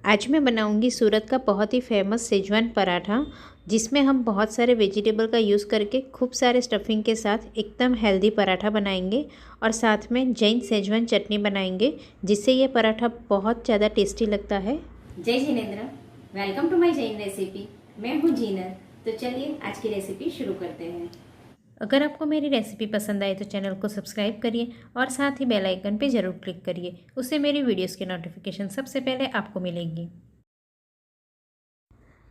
आज मैं बनाऊंगी सूरत का बहुत ही फेमस सेजवान पराठा, जिसमें हम बहुत सारे वेजिटेबल का यूज़ करके खूब सारे स्टफिंग के साथ एकदम हेल्दी पराठा बनाएंगे और साथ में जैन सेजवान चटनी बनाएंगे, जिससे ये पराठा बहुत ज़्यादा टेस्टी लगता है। Jai Jinendra, welcome to my Jain recipe. मैं हूँ जीनर। तो चलिए आज की रेसिपी शुरू करते हैं। अगर आपको मेरी रेसिपी पसंद आए तो चैनल को सब्सक्राइब करिए और साथ ही बेल आइकन पे ज़रूर क्लिक करिए, उससे मेरी वीडियोस की नोटिफिकेशन सबसे पहले आपको मिलेगी।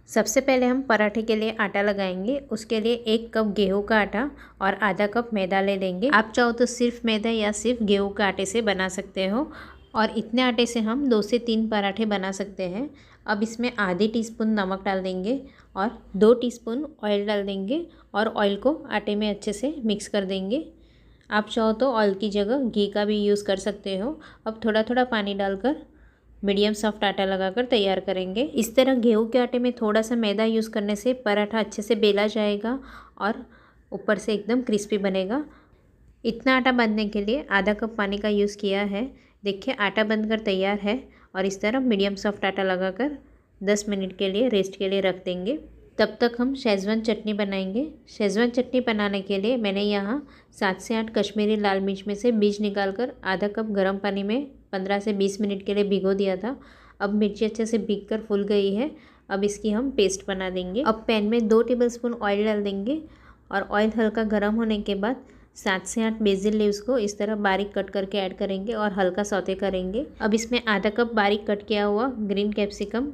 सबसे पहले हम पराठे के लिए आटा लगाएंगे। उसके लिए 1 कप गेहूं का आटा और आधा कप मैदा ले लेंगे। आप चाहो तो सिर्फ मैदा या सिर्फ गेहूं के आटे से बना सकते हो और इतने आटे से हम 2 से 3 पराठे बना सकते हैं। अब इसमें आधी टीस्पून नमक डाल देंगे और 2 टीस्पून ऑयल डाल देंगे और ऑयल को आटे में अच्छे से मिक्स कर देंगे। आप चाहो तो ऑयल की जगह घी का भी यूज़ कर सकते हो। अब थोड़ा थोड़ा पानी डालकर मीडियम सॉफ्ट आटा लगाकर तैयार करेंगे। इस तरह गेहूं के आटे में थोड़ा सा मैदा यूज़ करने से पराठा अच्छे से बेला जाएगा और ऊपर से एकदम क्रिस्पी बनेगा। इतना आटा बांधने के लिए आधा कप पानी का यूज़ किया है। देखिए आटा बंधकर तैयार है और इस तरह मीडियम सॉफ्ट आटा लगाकर 10 मिनट के लिए रेस्ट के लिए रख देंगे। तब तक हम शेज़वान चटनी बनाएंगे। शेज़वान चटनी बनाने के लिए मैंने यहाँ 7 से 8 कश्मीरी लाल मिर्च में से बीज निकालकर आधा कप गर्म पानी में 15 से 20 मिनट के लिए भिगो दिया था। अब मिर्ची अच्छे से भीग कर फूल गई है। अब इसकी हम पेस्ट बना देंगे। अब पैन में 2 टेबलस्पून ऑयल डाल देंगे और ऑयल हल्का गर्म होने के बाद 7 से 8 बेसिल लीव्स को इस तरह बारीक कट करके ऐड करेंगे और हल्का सौते करेंगे। अब इसमें आधा कप बारीक कट किया हुआ ग्रीन कैप्सिकम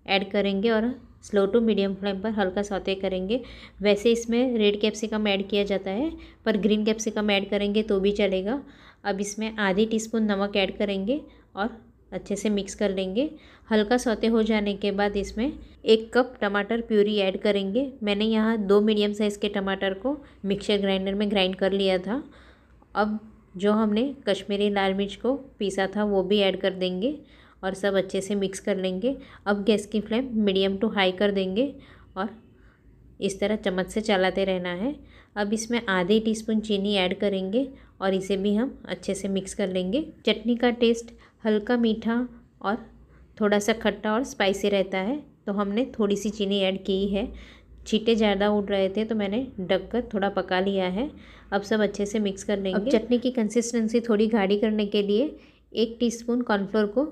ऐड करेंगे और स्लो टू मीडियम फ्लेम पर हल्का सौते करेंगे। वैसे इसमें रेड कैप्सिकम ऐड किया जाता है, पर ग्रीन कैप्सिकम ऐड करेंगे तो भी चलेगा। अब इसमें आधी टीस्पून नमक ऐड करेंगे और अच्छे से मिक्स कर लेंगे। हल्का सौते हो जाने के बाद इसमें 1 कप टमाटर प्यूरी ऐड करेंगे। मैंने यहाँ 2 मीडियम साइज़ के टमाटर को मिक्सर ग्राइंडर में ग्राइंड कर लिया था। अब जो हमने कश्मीरी लाल मिर्च को पीसा था वो भी ऐड कर देंगे और सब अच्छे से मिक्स कर लेंगे। अब गैस की फ्लेम मीडियम टू हाई कर देंगे और इस तरह चम्मच से चलाते रहना है। अब इसमें आधी टीस्पून चीनी ऐड करेंगे और इसे भी हम अच्छे से मिक्स कर लेंगे। चटनी का टेस्ट हल्का मीठा और थोड़ा सा खट्टा और स्पाइसी रहता है, तो हमने थोड़ी सी चीनी ऐड की है। छींटे ज़्यादा उड़ रहे थे तो मैंने ढककर थोड़ा पका लिया है। अब सब अच्छे से मिक्स कर लेंगे। अब चटनी की कंसिस्टेंसी थोड़ी गाढ़ी करने के लिए 1 टीस्पून कॉर्नफ्लोर को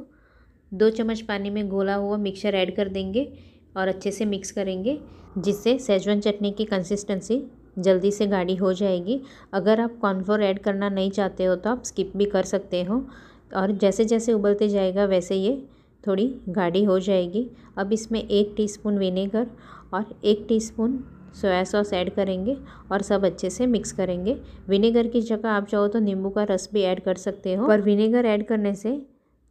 2 चम्मच पानी में घोला हुआ मिक्सचर ऐड कर देंगे और अच्छे से मिक्स करेंगे, जिससे सेजवान चटनी की कंसिस्टेंसी जल्दी से गाढ़ी हो जाएगी। अगर आप कॉर्नफ्लोर ऐड करना नहीं चाहते हो तो आप स्किप भी कर सकते हो और जैसे जैसे उबलते जाएगा वैसे ये थोड़ी गाढ़ी हो जाएगी। अब इसमें 1 टीस्पून विनेगर और 1 टीस्पून सोया सॉस ऐड करेंगे और सब अच्छे से मिक्स करेंगे। विनेगर की जगह आप चाहो तो नींबू का रस भी ऐड कर सकते हो, पर विनेगर ऐड करने से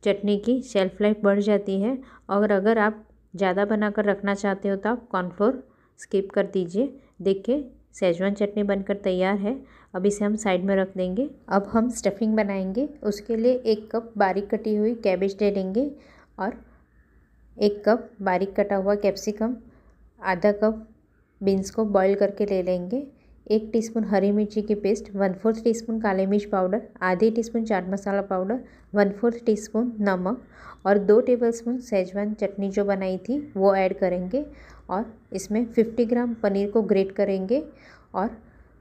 चटनी की शेल्फ लाइफ बढ़ जाती है और अगर आप ज़्यादा बनाकर रखना चाहते हो तो आप कॉर्नफ्लोर स्किप कर दीजिए। देखिए सेजवान चटनी बनकर तैयार है। अब इसे हम साइड में रख देंगे। अब हम स्टफिंग बनाएंगे। उसके लिए 1 कप बारीक कटी हुई कैबेज ले लेंगे और 1 कप बारीक कटा हुआ कैप्सिकम, आधा कप बीन्स को बॉईल करके ले लेंगे, 1 टीस्पून हरी मिर्ची की पेस्ट, 1/4 टीस्पून काली मिर्च पाउडर, आधी teaspoon chaat masala powder, 1/4 teaspoon नमक और 2 टेबलस्पून सेजवान चटनी जो बनाई थी वो ऐड करेंगे और इसमें 50 ग्राम पनीर को ग्रेट करेंगे और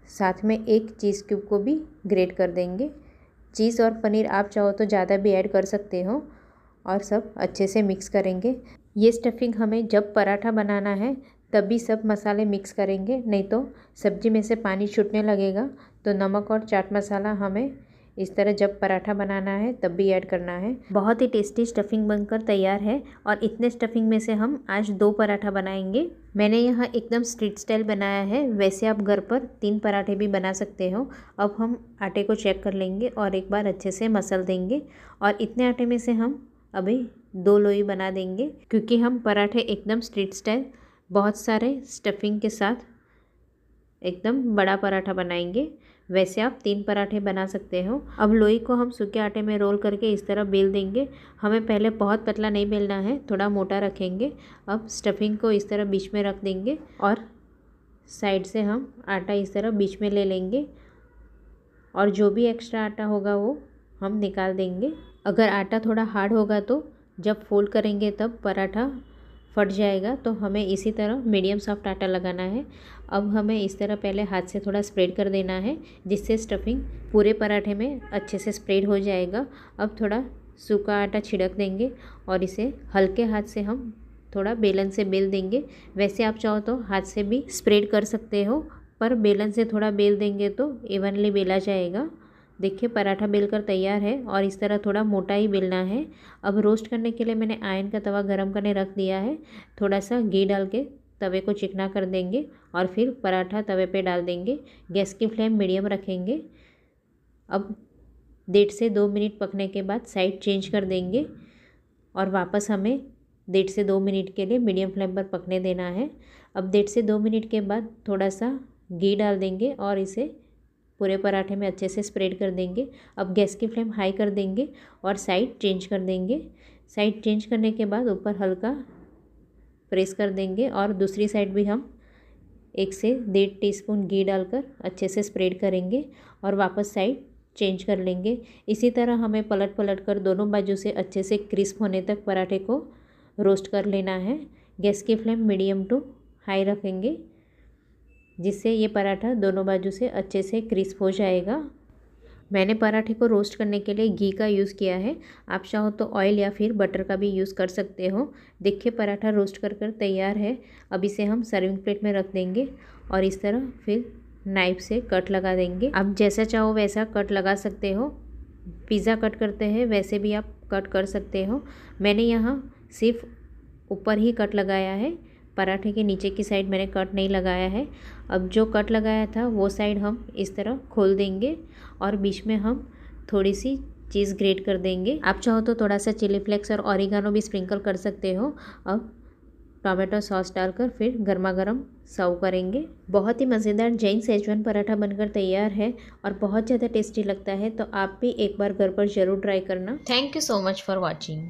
साथ में 1 चीज़ क्यूब को भी ग्रेट कर देंगे। चीज़ और पनीर आप चाहो तो ज़्यादा भी ऐड कर सकते हो और सब अच्छे से मिक्स करेंगे। ये स्टफिंग हमें जब पराठा बनाना है तभी सब मसाले मिक्स करेंगे, नहीं तो सब्जी में से पानी छूटने लगेगा। तो नमक और चाट मसाला हमें इस तरह जब पराठा बनाना है तब भी ऐड करना है। बहुत ही टेस्टी स्टफिंग बनकर तैयार है और इतने स्टफिंग में से हम आज 2 पराठा बनाएंगे। मैंने यहाँ एकदम स्ट्रीट स्टाइल बनाया है, वैसे आप घर पर 3 पराठे भी बना सकते हो। अब हम आटे को चेक कर लेंगे और एक बार अच्छे से मसल देंगे और इतने आटे में से हम अभी 2 लोई बना देंगे, क्योंकि हम पराठे एकदम स्ट्रीट स्टाइल बहुत सारे स्टफिंग के साथ एकदम बड़ा पराठा बनाएंगे। वैसे आप 3 पराठे बना सकते हो। अब लोई को हम सूखे आटे में रोल करके इस तरह बेल देंगे। हमें पहले बहुत पतला नहीं बेलना है, थोड़ा मोटा रखेंगे। अब स्टफिंग को इस तरह बीच में रख देंगे और साइड से हम आटा इस तरह बीच में ले लेंगे और जो भी एक्स्ट्रा आटा होगा वो हम निकाल देंगे। अगर आटा थोड़ा हार्ड होगा तो जब फोल्ड करेंगे तब पराठा फट जाएगा। तो हमें इसी तरह मीडियम सॉफ्ट आटा लगाना है। अब हमें इस तरह पहले हाथ से थोड़ा स्प्रेड कर देना है, जिससे स्टफिंग पूरे पराठे में अच्छे से स्प्रेड हो जाएगा। अब थोड़ा सूखा आटा छिड़क देंगे और इसे हल्के हाथ से हम थोड़ा बेलन से बेल देंगे। वैसे आप चाहो तो हाथ से भी स्प्रेड कर सकते हो, पर बेलन से थोड़ा बेल देंगे तो इवनली बेला जाएगा। देखिए पराठा बेलकर तैयार है और इस तरह थोड़ा मोटा ही बेलना है। अब रोस्ट करने के लिए मैंने आयरन का तवा गरम करने रख दिया है। थोड़ा सा घी डाल के तवे को चिकना कर देंगे और फिर पराठा तवे पे डाल देंगे। गैस की फ्लेम मीडियम रखेंगे। अब 1.5 से 2 मिनट पकने के बाद साइड चेंज कर देंगे और वापस हमें 1.5 से 2 मिनट के लिए मीडियम फ्लेम पर पकने देना है। अब 1.5 से 2 मिनट के बाद थोड़ा सा घी डाल देंगे और इसे पूरे पराठे में अच्छे से स्प्रेड कर देंगे। अब गैस की फ्लेम हाई कर देंगे और साइड चेंज कर देंगे। साइड चेंज करने के बाद ऊपर हल्का प्रेस कर देंगे और दूसरी साइड भी हम 1 से 1.5 टीस्पून घी डालकर अच्छे से स्प्रेड करेंगे और वापस साइड चेंज कर लेंगे। इसी तरह हमें पलट पलट कर दोनों बाजू से अच्छे से क्रिस्प होने तक पराठे को रोस्ट कर लेना है। गैस की फ्लेम मीडियम टू हाई रखेंगे, जिससे ये पराठा दोनों बाजू से अच्छे से क्रिस्प हो जाएगा। मैंने पराठे को रोस्ट करने के लिए घी का यूज़ किया है। आप चाहो तो ऑयल या फिर बटर का भी यूज़ कर सकते हो। देखिए पराठा रोस्ट कर तैयार है। अब इसे हम सर्विंग प्लेट में रख देंगे और इस तरह फिर नाइफ से कट लगा देंगे। आप जैसा चाहो वैसा कट लगा सकते हो। पिज़्ज़ा कट करते हैं वैसे भी आप कट कर सकते हो। मैंने यहाँ सिर्फ ऊपर ही कट लगाया है, पराठे के नीचे की साइड मैंने कट नहीं लगाया है। अब जो कट लगाया था वो साइड हम इस तरह खोल देंगे और बीच में हम थोड़ी सी चीज़ ग्रेट कर देंगे। आप चाहो तो थोड़ा सा चिली फ्लेक्स और ऑरिगानो भी स्प्रिंकल कर सकते हो। अब टोमेटो सॉस डालकर फिर गर्मा गर्म सर्व करेंगे। बहुत ही मज़ेदार जैन सेजवान पराठा बनकर तैयार है और बहुत ज़्यादा टेस्टी लगता है। तो आप भी एक बार घर पर ज़रूर ट्राई करना। Thank you so much for watching.